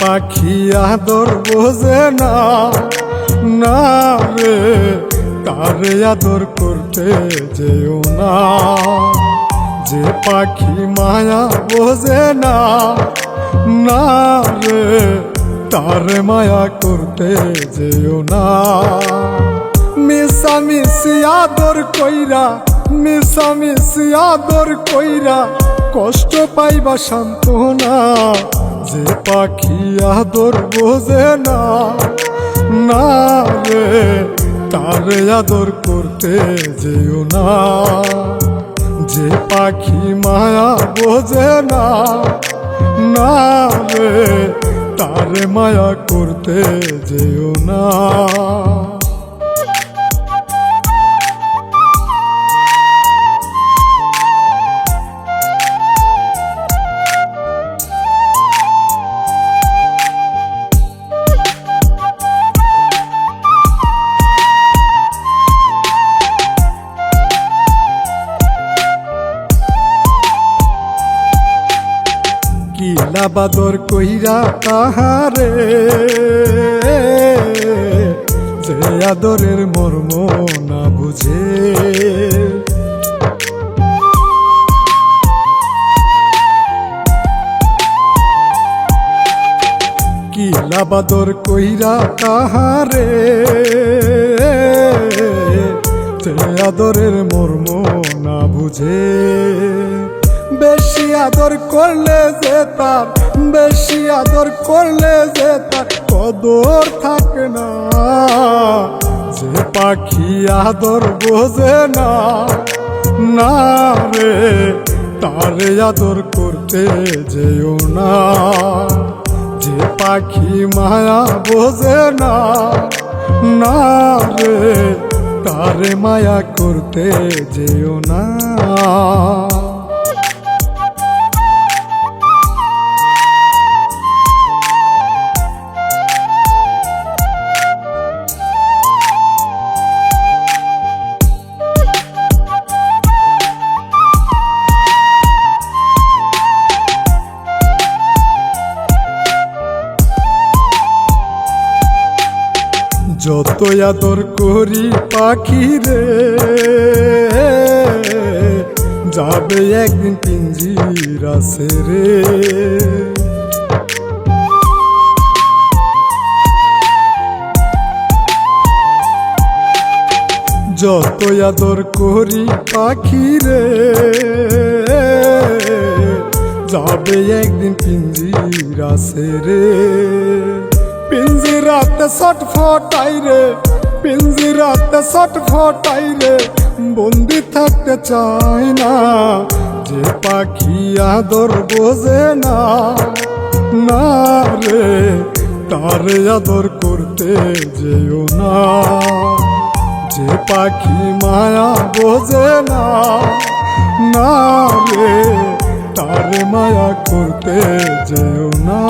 পাখি আদর বোঝে না, না রে তারে আদর করতে যেও না। যে পাখি মায়া বোঝে না, না রে তারে মায়া করতে যেও না। মিশামিশি আদর কইরা, মিশামিশি আদর কইরা কষ্ট পাইবা সান্ত্বনা। যে পাখি আদর বোঝে না, না রে তারে আদর করতে যেও না। যে পাখি মায়া বোঝে না, না রে তারে মায়া করতে যেও না। কিলা বাদর কইরা তাহারে, যে আদরের মর্ম না বুঝে। কিলা বাদর কইরা তাহারে, যে আদরের মর্ম না বুঝে। বেশি আদর করলে যে তার, বেশি আদর করলে যে তার কদর থাকে না। যে পাখি আদর বোঝে না, না রে তারে আদর করতে যেও না। যে পাখি মায়া বোঝে না, না রে তারে মায়া করতে যেও না। যত আদর করি পাখি রে, যাবে একদিন পিঞ্জিরা ছেড়ে। যত আদর করি পাখি রে, যাবে একদিন পিঞ্জিরা ছেড়ে। পিঞ্জিরাতে ছটফটাই রে, পিঞ্জিরাতে ছটফটাই রে, বন্দি থাকতে চায় না। যে পাখি আদর বোঝে না, না রে তারে আদর করতে যেও না। যে পাখি মায়া বোঝে না, না রে তারে মায়া করতে যেও না।